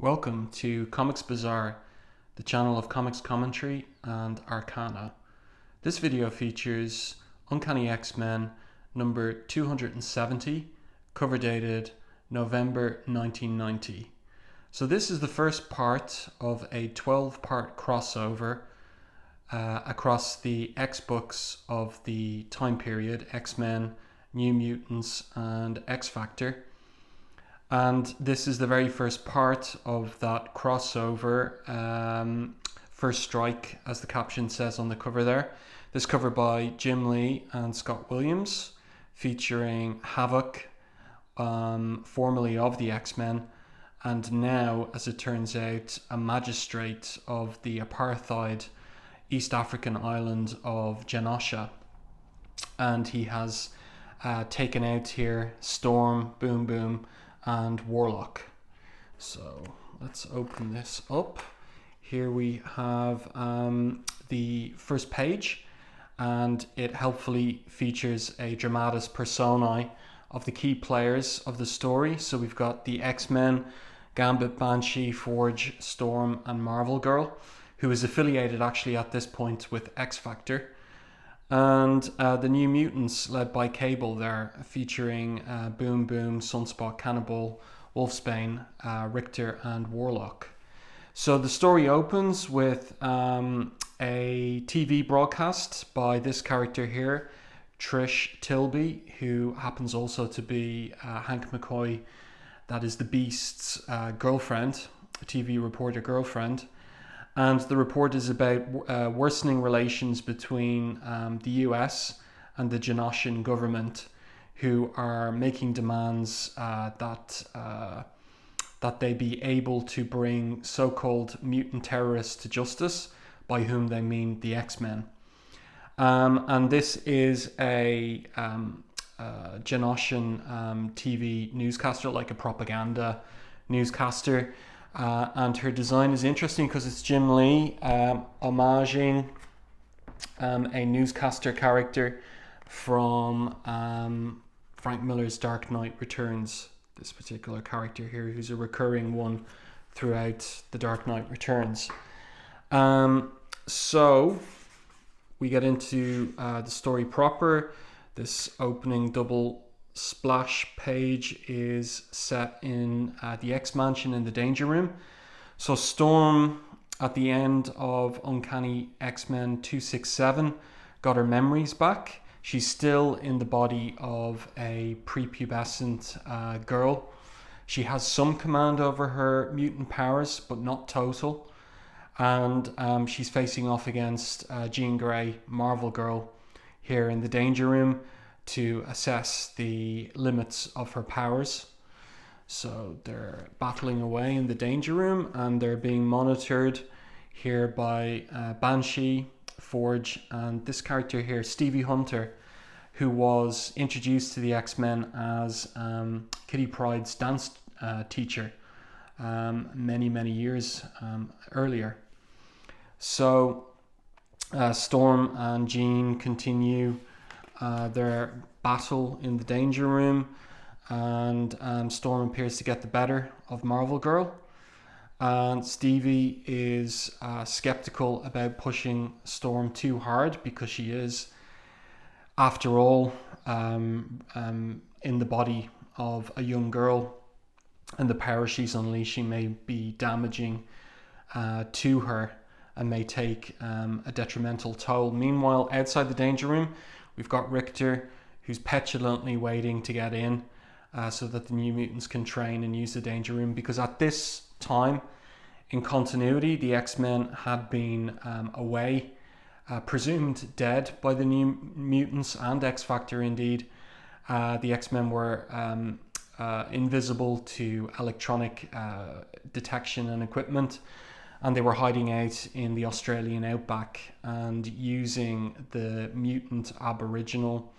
Welcome to Comics Bazaar, the channel of comics commentary and arcana. This video features Uncanny X-Men number 270, cover dated November 1990. So this is the first part of a 12-part crossover across the X-books of the time period, X-Men, New Mutants and X-Factor. And this is the very first part of that crossover, First Strike, as the caption says on the cover there. This cover by Jim Lee and Scott Williams, featuring Havok, formerly of the X-Men, and now, as it turns out, a magistrate of the apartheid East African island of Genosha. And he has taken out here Storm, Boom Boom, and Warlock. So let's open this up. Here we have the first page, and it helpfully features a dramatis personae of the key players of the story. So we've got the X-Men, Gambit, Banshee, Forge, Storm, and Marvel Girl, who is affiliated actually at this point with X-Factor. And the New Mutants, led by Cable there, featuring Boom Boom, Sunspot, Cannibal, Wolfsbane, Richter, and Warlock. So the story opens with a TV broadcast by this character here, Trish Tilby, who happens also to be Hank McCoy, that is the Beast's girlfriend, a TV reporter girlfriend. And the report is about worsening relations between the US and the Genoshan government, who are making demands that they be able to bring so-called mutant terrorists to justice, by whom they mean the X-Men. And this is a Genoshan TV newscaster, like a propaganda newscaster. And her design is interesting because it's Jim Lee homaging a newscaster character from Frank Miller's Dark Knight Returns. This particular character here, who's a recurring one throughout the Dark Knight Returns. So we get into the story proper. This opening double splash page is set in the X-Mansion in the Danger Room. So Storm, at the end of Uncanny X-Men 267, got her memories back. She's still in the body of a prepubescent girl. She has some command over her mutant powers, but not total. And she's facing off against Jean Grey, Marvel Girl, here in the Danger Room, to assess the limits of her powers. So they're battling away in the Danger Room, and they're being monitored here by Banshee, Forge, and this character here, Stevie Hunter, who was introduced to the X-Men as Kitty Pryde's dance teacher many years earlier. So Storm and Jean continue their battle in the Danger Room, and Storm appears to get the better of Marvel Girl, and Stevie is skeptical about pushing Storm too hard, because she is, after all, in the body of a young girl, and the power she's unleashing may be damaging to her and may take a detrimental toll. Meanwhile, outside the Danger Room, we've got Richter, who's petulantly waiting to get in so that the New Mutants can train and use the Danger Room, because at this time in continuity, the X-Men had been away, presumed dead by the New Mutants and X-Factor indeed. The X-Men were invisible to electronic detection and equipment, and they were hiding out in the Australian outback and using the mutant aboriginal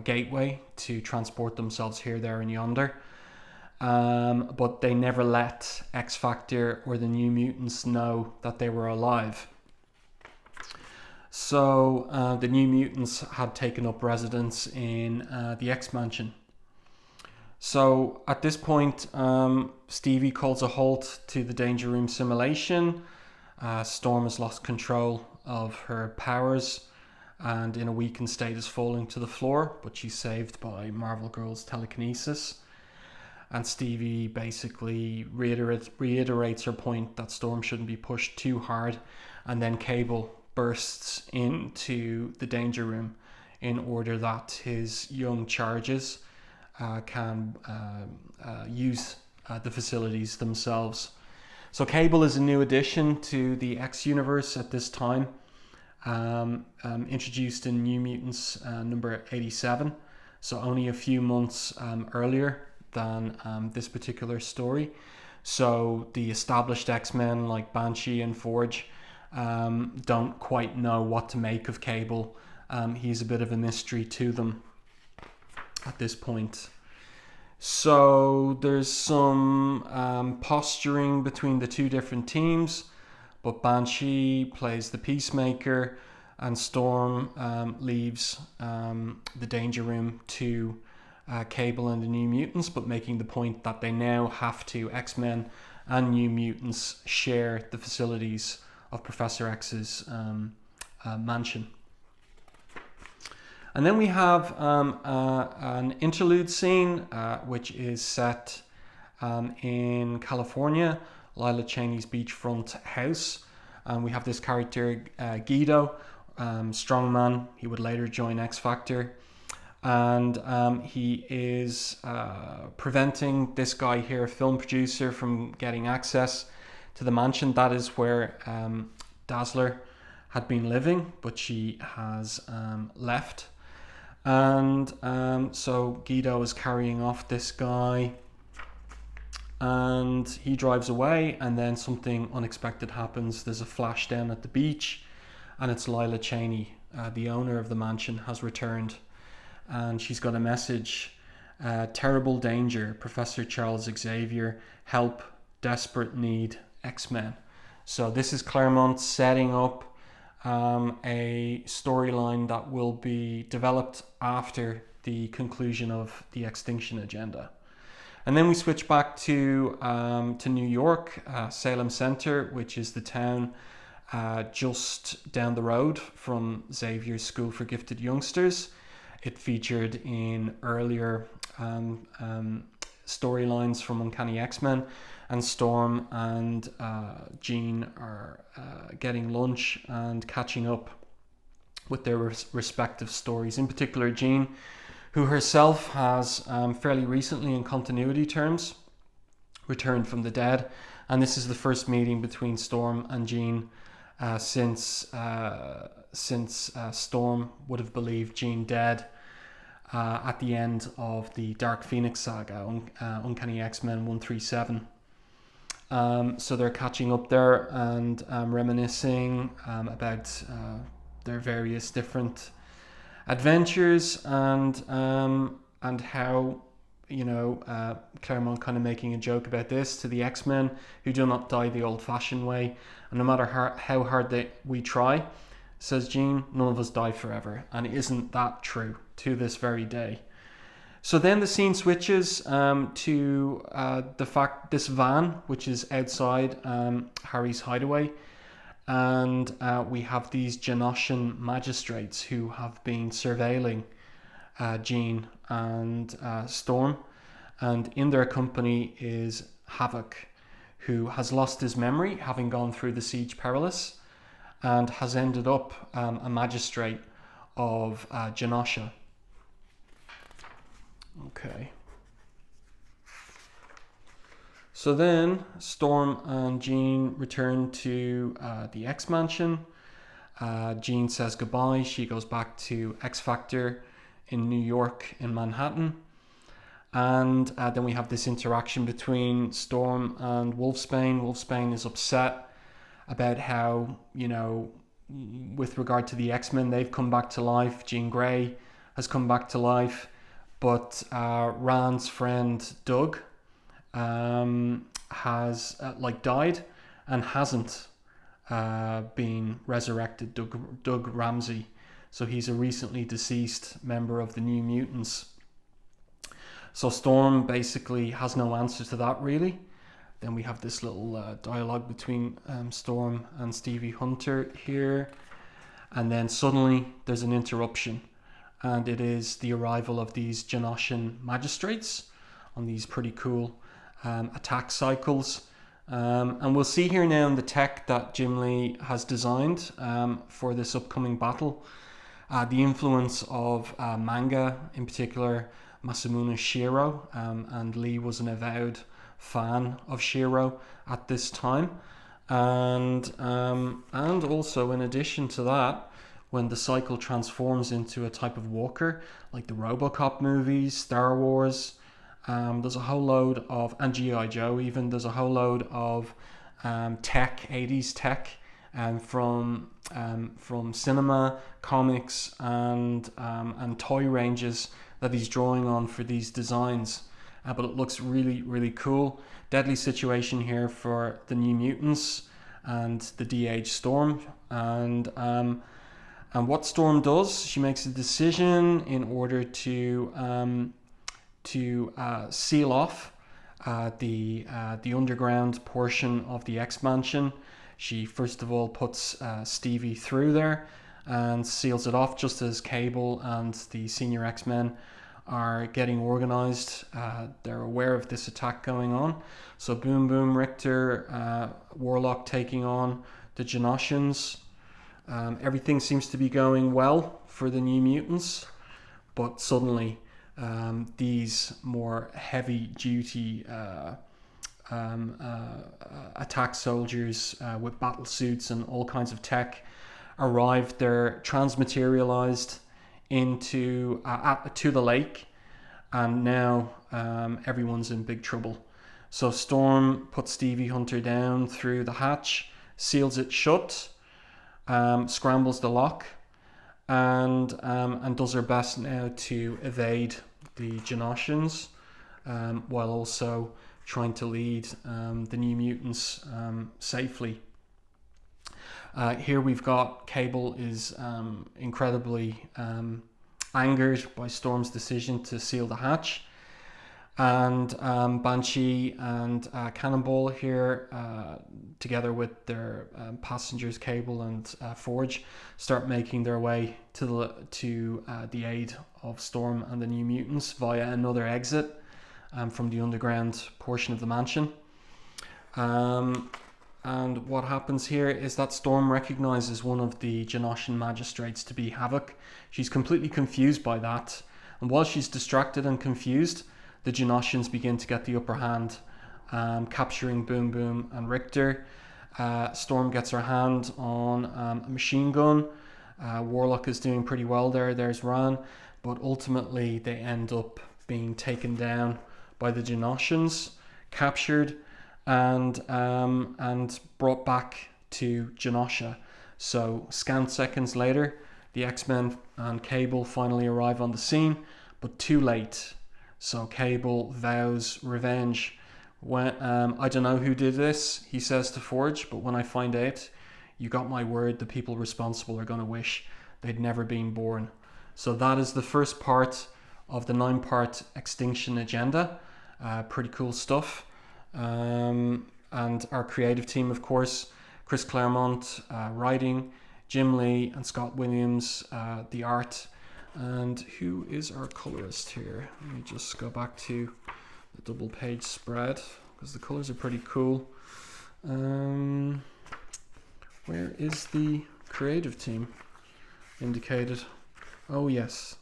gateway to transport themselves here, there, and yonder. But they never let X-Factor or the New Mutants know that they were alive. So the New Mutants had taken up residence in the X-Mansion. So at this point, Stevie calls a halt to the Danger Room simulation. Storm has lost control of her powers and in a weakened state is falling to the floor, but she's saved by Marvel Girl's telekinesis. And Stevie basically reiterates her point that Storm shouldn't be pushed too hard, and then Cable bursts into the Danger Room in order that his young charges can use the facilities themselves. So Cable is a new addition to the X universe at this time, introduced in New Mutants number 87, so only a few months earlier than this particular story. So the established X-Men like Banshee and Forge don't quite know what to make of Cable. He's a bit of a mystery to them at this point. So there's some posturing between the two different teams, but Banshee plays the peacemaker and Storm leaves the Danger Room to Cable and the New Mutants, but making the point that they now have to, X-Men and New Mutants, share the facilities of Professor X's mansion. And then we have an interlude scene, which is set in California, Lila Cheney's beachfront house. We have this character, Guido, strongman. He would later join X Factor. And he is preventing this guy here, film producer, from getting access to the mansion. That is where Dazzler had been living, but she has left. And so Guido is carrying off this guy and he drives away, and then something unexpected happens. There's a flash down at the beach and it's Lila Cheney, the owner of the mansion, has returned, and she's got a message: terrible danger, Professor Charles Xavier, help, desperate need, X-Men. So this is Claremont setting up a storyline that will be developed after the conclusion of the X-Tinction agenda. And then we switch back to New York, Salem Center, which is the town just down the road from Xavier's School for Gifted Youngsters. It featured in earlier storylines from Uncanny X-Men, and Storm and Jean are getting lunch and catching up with their respective stories. In particular, Jean, who herself has fairly recently, in continuity terms, returned from the dead, and this is the first meeting between Storm and Jean since Storm would have believed Jean dead at the end of the Dark Phoenix saga, Uncanny X-Men 137. So they're catching up there and reminiscing about their various different adventures, and how, Claremont kind of making a joke about this to the X-Men, who do not die the old-fashioned way, and no matter how hard we try, says Jean, none of us die forever. And isn't that true to this very day? So then the scene switches to the fact this van, which is outside Harry's hideaway, and we have these Genoshan magistrates who have been surveilling Jean and Storm, and in their company is Havok, who has lost his memory, having gone through the Siege Perilous, and has ended up a magistrate of Genosha. Okay. So then Storm and Jean return to the X Mansion. Jean says goodbye. She goes back to X Factor in New York, in Manhattan. And then we have this interaction between Storm and Wolfsbane. Wolfsbane is upset about how, with regard to the X-Men, they've come back to life. Jean Grey has come back to life. But Rand's friend Doug has died and hasn't been resurrected. Doug Ramsey, so he's a recently deceased member of the New Mutants. So Storm basically has no answer to that really. Then we have this little dialogue between Storm and Stevie Hunter here. And then suddenly there's an interruption. And it is the arrival of these Genoshan magistrates on these pretty cool attack cycles. And we'll see here now in the tech that Jim Lee has designed for this upcoming battle. The influence of manga, in particular Masamune Shirow, and Lee was an avowed fan of Shirow at this time. And also in addition to that, when the cycle transforms into a type of walker, like the RoboCop movies, Star Wars, there's a whole load of, and G.I. Joe even, there's a whole load of tech, 80s tech, from cinema, comics, and toy ranges that he's drawing on for these designs. But it looks really, really cool. Deadly situation here for the New Mutants and the de-aged Storm. And what Storm does, she makes a decision in order to seal off the underground portion of the X-Mansion. She first of all puts Stevie through there and seals it off just as Cable and the senior X-Men are getting organized. They're aware of this attack going on. So Boom Boom, Richter, Warlock taking on the Genoshans. Everything seems to be going well for the New Mutants, but suddenly these more heavy duty attack soldiers with battle suits and all kinds of tech arrived. They're transmaterialized into to the lake, and now everyone's in big trouble. So Storm puts Stevie Hunter down through the hatch, seals it shut, scrambles the lock, and does her best now to evade the Genoshans, while also trying to lead the New Mutants safely. Here we've got Cable is incredibly angered by Storm's decision to seal the hatch, and Banshee and Cannonball here, together with their passengers Cable and Forge, start making their way to the aid of Storm and the New Mutants via another exit from the underground portion of the mansion. And what happens here is that Storm recognizes one of the Genoshan magistrates to be Havok. She's completely confused by that, and while she's distracted and confused, the Genoshans begin to get the upper hand, capturing Boom Boom and Richter. Storm gets her hand on a machine gun. Warlock is doing pretty well there. There's Ran, but ultimately they end up being taken down by the Genoshans, captured, and brought back to Genosha. So scant seconds later, the X-Men and Cable finally arrive on the scene, but too late. So Cable vows revenge. When I don't know who did this, he says to Forge, but when I find out, you got my word, the people responsible are going to wish they'd never been born. So that is the first part of the 9-part X-Tinction agenda. Pretty cool stuff. And our creative team, of course, Chris Claremont writing, Jim Lee and Scott Williams the art. And who is our colorist here? Let me just go back to the double page spread because the colors are pretty cool. Where is the creative team indicated? Oh yes.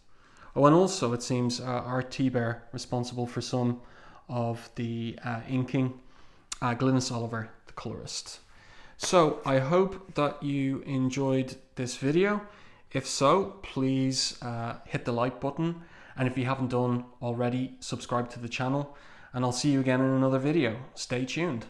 Oh, and also it seems our Thibert responsible for some of the inking, Glynis Oliver, the colorist. So I hope that you enjoyed this video. If so, please hit the like button, and if you haven't done already, subscribe to the channel, and I'll see you again in another video. Stay tuned.